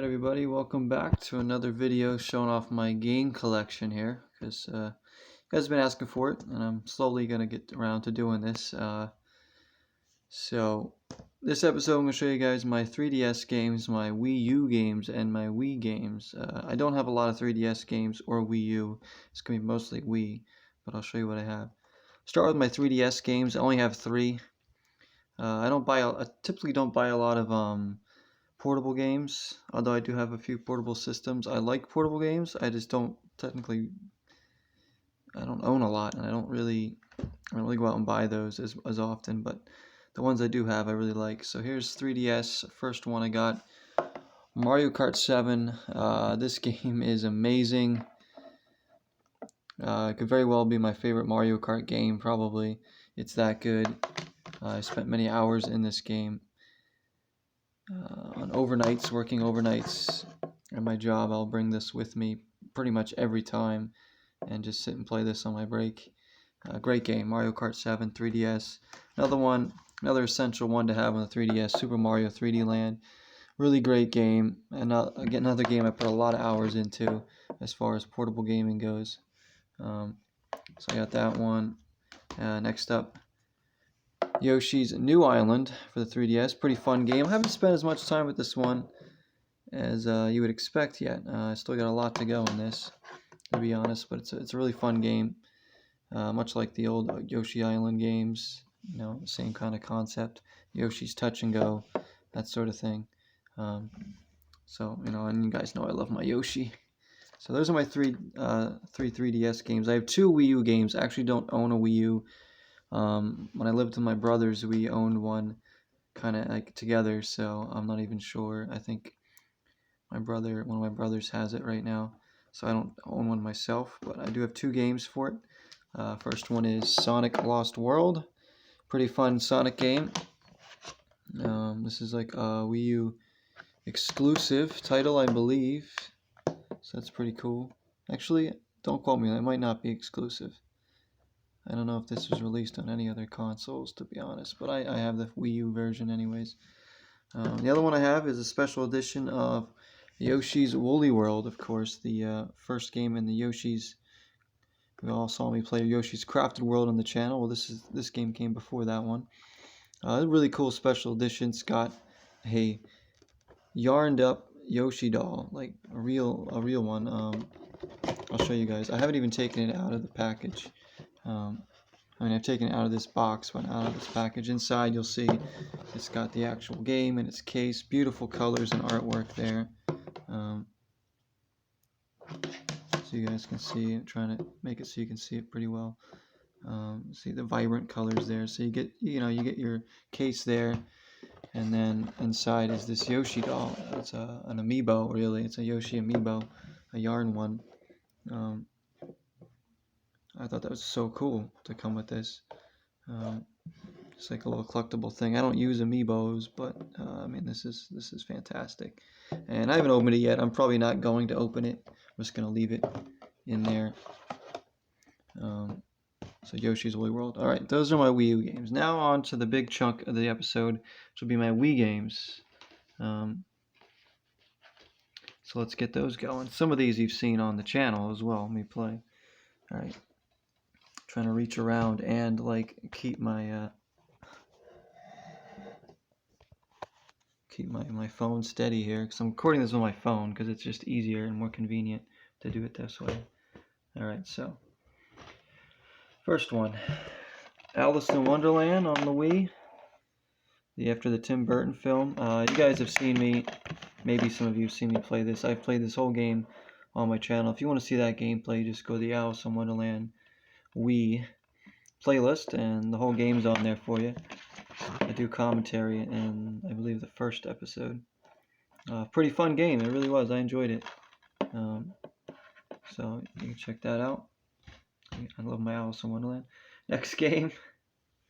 Alright everybody, welcome back to another video showing off my game collection here, because you guys have been asking for it, and I'm slowly going to get around to doing this. So this episode I'm going to show you guys my 3DS games, my Wii U games, and my Wii games. I don't have a lot of 3DS games or Wii U, it's going to be mostly Wii, but I'll show you what I have. Start with my 3DS games. I only have 3. I typically don't buy a lot of portable games, although I do have a few portable systems. I like portable games, I just don't I don't own a lot, and I don't really go out and buy those as often, but the ones I do have I really like. So here's 3DS, first one I got, Mario Kart 7. This game is amazing. It could very well be my favorite Mario Kart game, probably. It's that good. I spent many hours in this game. On overnights, working overnights at my job, I'll bring this with me pretty much every time and just sit and play this on my break. Great game, Mario Kart 7, 3DS. Another essential one to have on the 3DS, Super Mario 3D Land. Really great game, and again, another game I put a lot of hours into as far as portable gaming goes. So I got that one. Next up, Yoshis New Island for the 3DS. Pretty fun game. I haven't spent as much time with this one as you would expect yet. I still got a lot to go in this, to be honest, but it's a really fun game. Much like the old Yoshi Island games, you know, same kind of concept. Yoshi's Touch and Go, that sort of thing. So, you know, and you guys know I love my Yoshi. So those are my three 3DS games. I have 2 Wii U games. I actually don't own a Wii U. When I lived with my brothers, we owned one kind of like together, so I'm not even sure. I think one of my brothers has it right now, so I don't own one myself, but I do have 2 games for it. First one is Sonic Lost World. Pretty fun Sonic game. This is like a Wii U exclusive title, I believe, so that's pretty cool. Actually, don't quote me, that might not be exclusive. I don't know if this was released on any other consoles, to be honest, but I have the Wii U version anyways. The other one I have is a special edition of Yoshi's Woolly World, of course, the first game in the Yoshi's. You all saw me play Yoshi's Crafted World on the channel. Well, this game came before that one. A really cool special edition. It's got a yarned up Yoshi doll, like a real one. I'll show you guys. I haven't even taken it out of the package. I mean, I've taken it out of this box, but out of this package. Inside, you'll see it's got the actual game in its case. Beautiful colors and artwork there. So you guys can see. I'm trying to make it so you can see it pretty well. See the vibrant colors there. So you get your case there, and then inside is this Yoshi doll. It's an amiibo, really. It's a Yoshi amiibo, a yarn one. I thought that was so cool to come with this. It's like a little collectible thing. I don't use amiibos, but I mean, this is fantastic. And I haven't opened it yet. I'm probably not going to open it. I'm just gonna leave it in there. So Yoshi's Woolly World. All right, those are my Wii U games. Now on to the big chunk of the episode, which will be my Wii games. So let's get those going. Some of these you've seen on the channel as well, me play. All right. Trying to reach around and like keep my phone steady here, because I'm recording this on my phone because it's just easier and more convenient to do it this way. Alright, so first one, Alice in Wonderland on the Wii, after the Tim Burton film. You guys have seen me, maybe some of you have seen me play this. I've played this whole game on my channel. If you want to see that gameplay, just go to the Alice in Wonderland Wii playlist, and the whole game's on there for you. I do commentary in, I believe, the first episode. Pretty fun game, it really was. I enjoyed it. So you can check that out. I love my Alice in Wonderland. Next game.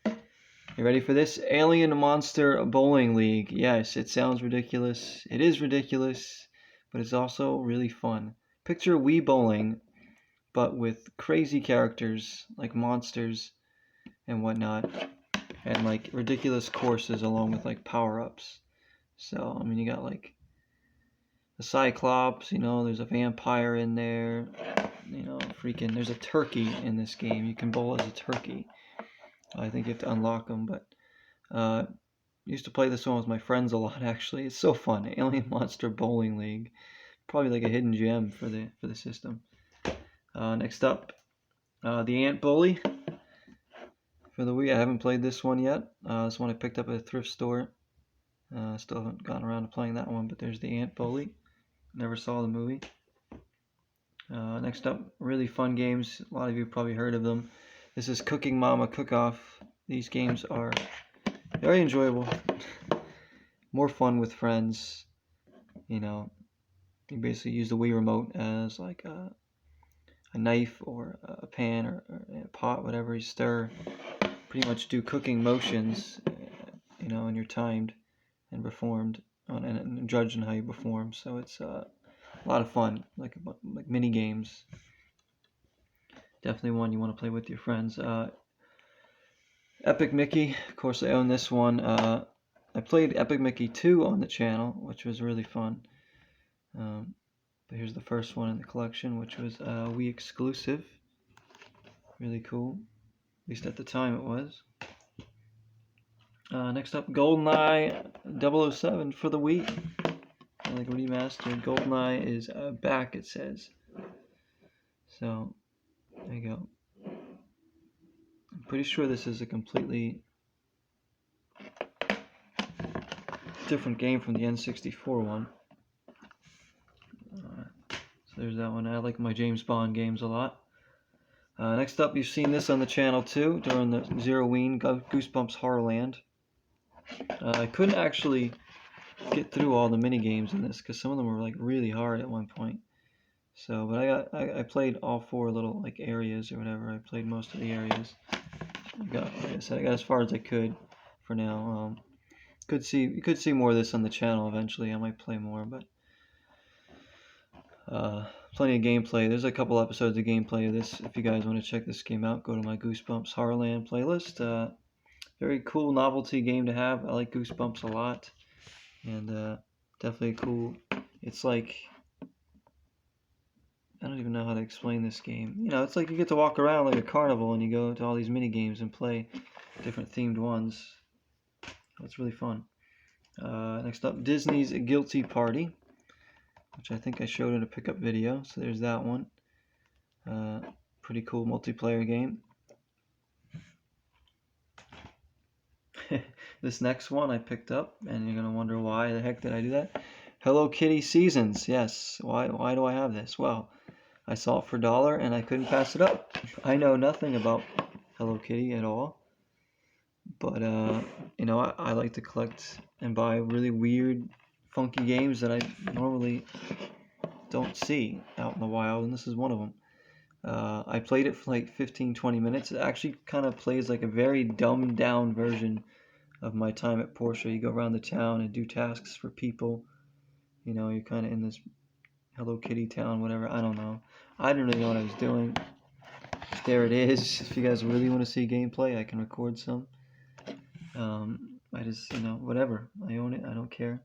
You ready for this? Alien Monster Bowling League. Yes, it sounds ridiculous. It is ridiculous, but it's also really fun. Picture Wii bowling, but with crazy characters like monsters and whatnot, and like ridiculous courses along with like power-ups. So I mean, you got like the Cyclops, there's a vampire in there, there's a turkey in this game. You can bowl as a turkey. I think you have to unlock them, but used to play this one with my friends a lot, actually. It's so fun. Alien Monster Bowling League. Probably like a hidden gem for the system. Next up, the Ant Bully for the Wii. I haven't played this one yet. This one I picked up at a thrift store. Still haven't gotten around to playing that one, but there's the Ant Bully. Never saw the movie. Next up, really fun games. A lot of you probably heard of them. This is Cooking Mama CookOff. These games are very enjoyable. More fun with friends. You basically use the Wii remote as like a knife or a pan or a pot, whatever you stir. Pretty much do cooking motions, and you're timed and performed and judged on how you perform. So it's a lot of fun, like mini games. Definitely one you want to play with your friends. Epic Mickey, of course I own this one. I played Epic Mickey 2 on the channel, which was really fun. But here's the first one in the collection, which was Wii exclusive. Really cool, at least at the time it was. Next up, Goldeneye 007 for the Wii. Like remastered. Goldeneye is back, it says. So there you go. I'm pretty sure this is a completely different game from the N64 one. So there's that one. I like my James Bond games a lot. Next up, you've seen this on the channel too during the Zeroween Goosebumps HorrorLand. I couldn't actually get through all the mini games in this because some of them were like really hard at one point. So, but I played all 4 little like areas or whatever. I played most of the areas. Like I said, I got as far as I could for now. You could see more of this on the channel eventually. I might play more, but plenty of gameplay. There's a couple episodes of gameplay of this. If you guys want to check this game out, go to my Goosebumps HorrorLand playlist. Very cool novelty game to have. I like Goosebumps a lot, and definitely cool. It's like, I don't even know how to explain this game. It's like you get to walk around like a carnival and you go to all these mini games and play different themed ones. It's really fun. Next up, Disney's Guilty Party, which I think I showed in a pickup video. So there's that one. Pretty cool multiplayer game. This next one I picked up, and you're gonna wonder why the heck did I do that? Hello Kitty Seasons. Yes. Why do I have this? Well, I saw it for $1 and I couldn't pass it up. I know nothing about Hello Kitty at all, but I like to collect and buy really weird, funky games that I normally don't see out in the wild, and this is one of them. I played it for like 15-20 minutes. It actually kind of plays like a very dumbed down version of my time at Porsche. You go around the town and do tasks for people. You're kind of in this Hello Kitty town, whatever. I don't know. I didn't really know what I was doing. There it is. If you guys really want to see gameplay, I can record some. I just, whatever. I own it. I don't care.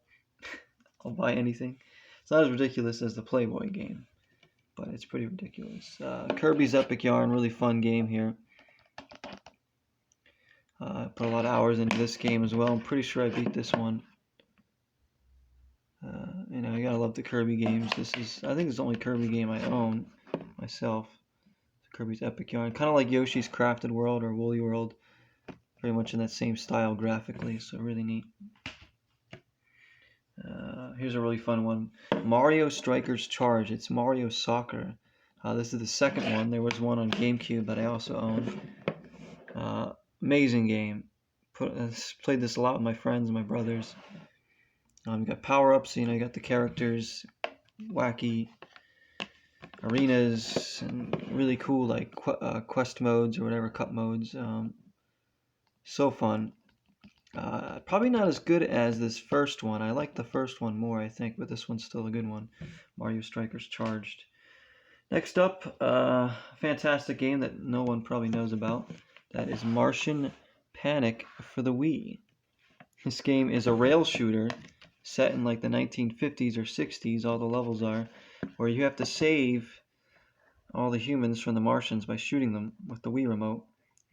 I'll buy anything. It's not as ridiculous as the Playboy game, but it's pretty ridiculous. Kirby's Epic Yarn, really fun game here. Put a lot of hours into this game as well. I'm pretty sure I beat this one. You gotta love the Kirby games. I think it's the only Kirby game I own myself. Kirby's Epic Yarn, kind of like Yoshi's Crafted World or Woolly World, very much in that same style graphically. So really neat. Here's a really fun one, Mario Strikers Charge. It's Mario Soccer. This is the second one. There was one on GameCube that I also own. Amazing game. Played this a lot with my friends and my brothers. You got power-ups, you got the characters, wacky arenas, and really cool like quest modes or whatever, cup modes. So fun. Probably not as good as this first one. I like the first one more, I think, but this one's still a good one. Mario Strikers Charged. Next up, a fantastic game that no one probably knows about. That is Martian Panic for the Wii. This game is a rail shooter set in like the 1950s or 60s, all the levels are, where you have to save all the humans from the Martians by shooting them with the Wii remote.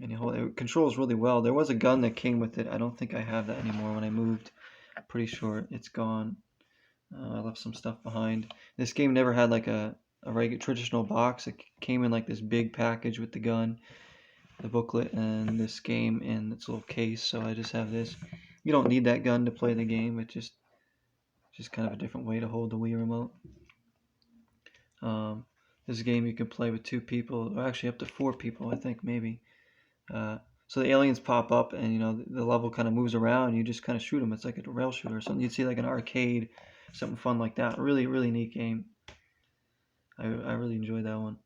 And it controls really well. There was a gun that came with it. I don't think I have that anymore when I moved. Pretty sure it's gone. I left some stuff behind. This game never had like a regular traditional box. It came in like this big package with the gun, the booklet, and this game in its little case. So I just have this. You don't need that gun to play the game. It's just kind of a different way to hold the Wii remote. This game you can play with 2 people, or actually up to 4 people, I think maybe. So the aliens pop up, and you know the level kind of moves around. And you just kind of shoot them. It's like a rail shooter or something. You'd see like an arcade, something fun like that. Really, really neat game. I really enjoyed that one.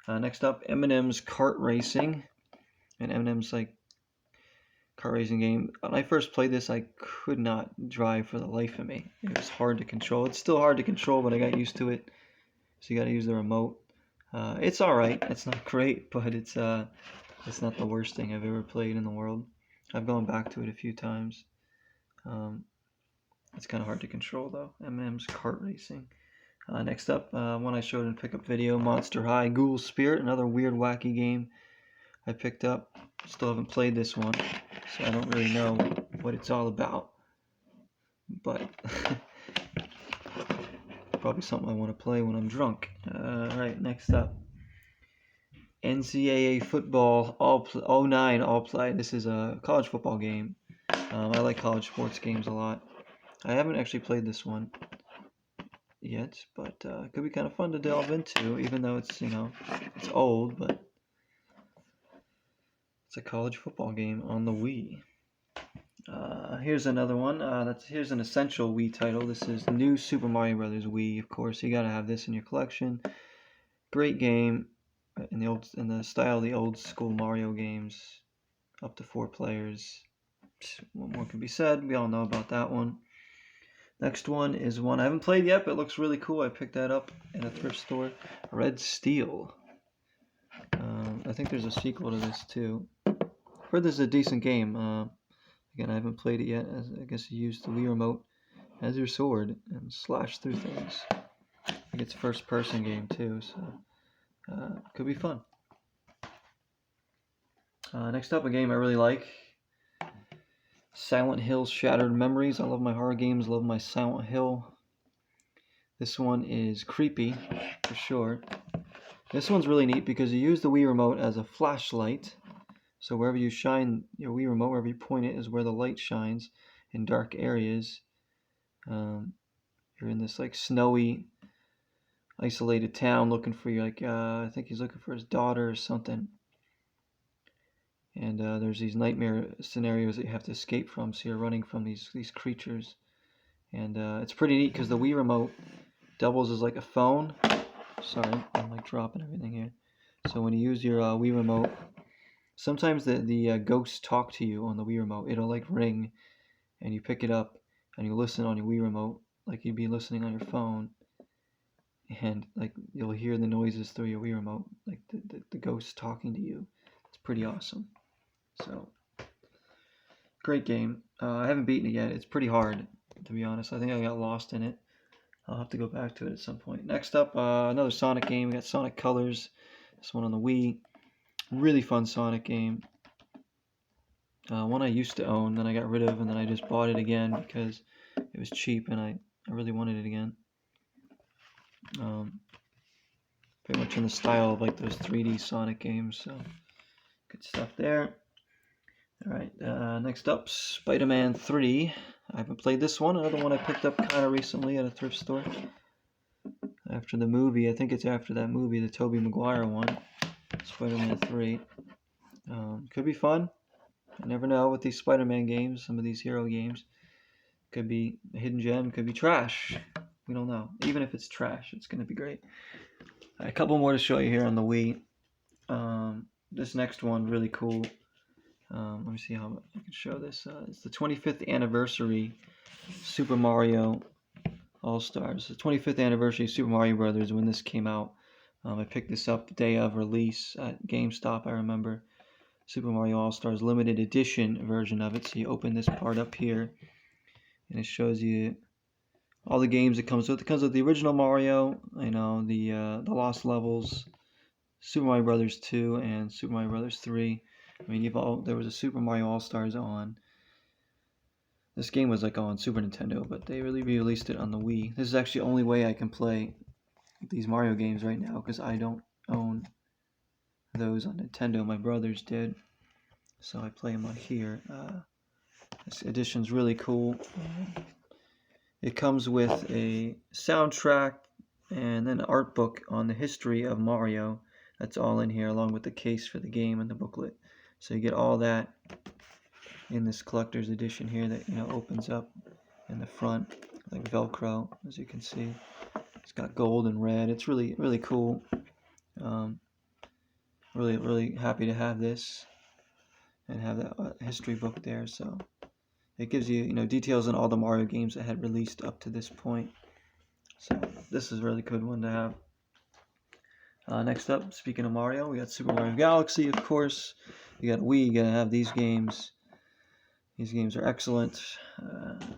Next up, Eminem's Kart Racing, and Eminem's like kart racing game. When I first played this, I could not drive for the life of me. It was hard to control. It's still hard to control, but I got used to it. So you got to use the remote. It's all right. It's not great, but it's not the worst thing I've ever played in the world. I've gone back to it a few times. It's kind of hard to control though. Eminem's Kart Racing. Next up, one I showed in a pickup video, Monster High Ghoul Spirit, another weird wacky game I picked up. Still haven't played this one, so I don't really know what it's all about. But probably something I want to play when I'm drunk. Alright, next up. NCAA Football 09 All Play. This is a college football game. I like college sports games a lot. I haven't actually played this one yet, but it could be kind of fun to delve into, even though it's, you know, it's old, but it's a college football game on the Wii. Here's another one. Here's an essential Wii title. This is New Super Mario Brothers Wii. Of course, you gotta have this in your collection. Great game in the style of the old school Mario games. Up to 4 players. What more can be said? We all know about that one. Next one is one I haven't played yet, but it looks really cool. I picked that up in a thrift store. Red Steel. I think there's a sequel to this too. I've heard this is a decent game. Again, I haven't played it yet. I guess you use the Wii remote as your sword and slash through things. I think it's a first-person game too, so could be fun. Next up, a game I really like. Silent Hill Shattered Memories. I love my horror games, love my Silent Hill. This one is creepy, for sure. This one's really neat because you use the Wii remote as a flashlight. So wherever you shine your Wii remote, wherever you point it, is where the light shines in dark areas. You're in this like snowy, isolated town looking for you. Like I think he's looking for his daughter or something. And there's these nightmare scenarios that you have to escape from. So you're running from these creatures. And it's pretty neat because the Wii remote doubles as like a phone. Sorry, I'm like dropping everything here. So when you use your Wii remote, sometimes the ghosts talk to you on the Wii remote. It'll like ring, and you pick it up, and you listen on your Wii remote like you'd be listening on your phone. And like you'll hear the noises through your Wii remote, like the ghosts talking to you. It's pretty awesome. So, great game. I haven't beaten it yet. It's pretty hard, to be honest. I think I got lost in it. I'll have to go back to it at some point. Next up, another Sonic game. We got Sonic Colors. This one on the Wii. Really fun Sonic game. One I used to own, then I got rid of, and then I just bought it again because it was cheap and I really wanted it again. Pretty much in the style of like those 3D Sonic games, so good stuff there. Alright, next up, Spiderman 3. I haven't played this one. Another one I picked up kind of recently at a thrift store. After the movie, I think it's after that movie, the Tobey Maguire one. Spider-Man 3. Could be fun. I never know with these Spider-Man games, some of these hero games. Could be a hidden gem, could be trash. We don't know. Even if it's trash, it's going to be great. A couple more to show you here on the Wii. This next one, really cool. Let me see how I can show this. It's the 25th anniversary Super Mario AllStars. The 25th anniversary Super Mario Brothers when this came out. I picked this up the day of release at GameStop, I remember. Super Mario AllStars limited edition version of it. So you open this part up here, and it shows you all the games it comes with. It comes with the original Mario, you know, the Lost Levels, Super Mario Brothers 2, and Super Mario Brothers 3. I mean, there was a Super Mario All-Stars on. This game was like on Super Nintendo, but they really re-released it on the Wii. This is actually the only way I can play these Mario games right now because I don't own those on Nintendo. My brothers did, so I play them on here. This edition's really cool. It comes with a soundtrack and an art book on the history of Mario. That's all in here, along with the case for the game and the booklet. So you get all that in this collector's edition here that, you know, opens up in the front like Velcro, as you can see. It's got gold and red. It's really, really cool. Really, really happy to have this and have that history book there. So it gives you, you know, details on all the Mario games that had released up to this point. So this is a really good one to have. Next up, speaking of Mario, we got Super Mario Galaxy, of course. You got Wii, you gotta have these games. These games are excellent.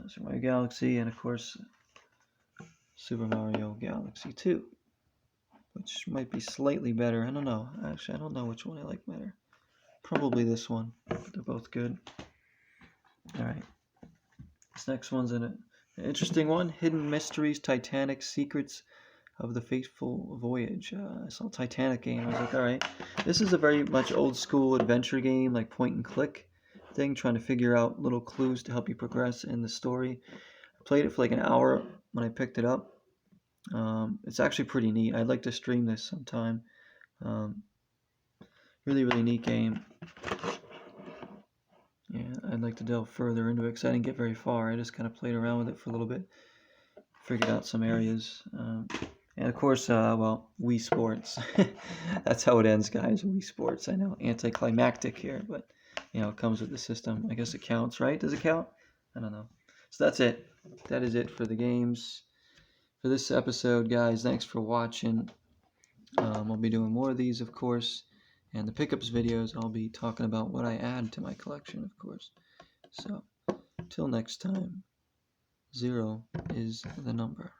Super Mario Galaxy, and of course, Super Mario Galaxy 2, which might be slightly better. I don't know. Actually, I don't know which one I like better. Probably this one. They're both good. Alright. This next one's an interesting one. Hidden Mysteries, Titanic, Secrets of the Fateful Voyage. I saw Titanic game. I was like, alright. This is a very much old school adventure game, like point and click thing, trying to figure out little clues to help you progress in the story. I played it for like an hour when I picked it up. It's actually pretty neat. I'd like to stream this sometime. Really, really neat game. Yeah, I'd like to delve further into it because I didn't get very far. I just kind of played around with it for a little bit, figured out some areas. And of course, well, Wii Sports. That's how it ends, guys. Wii Sports. I know, anticlimactic here, but you know, it comes with the system. I guess it counts, right? Does it count? I don't know. So that's it. That is it for the games for this episode, guys. Thanks for watching. I'll be doing more of these, of course, and the pickups videos. I'll be talking about what I add to my collection, of course. So, till next time, 0 is the number.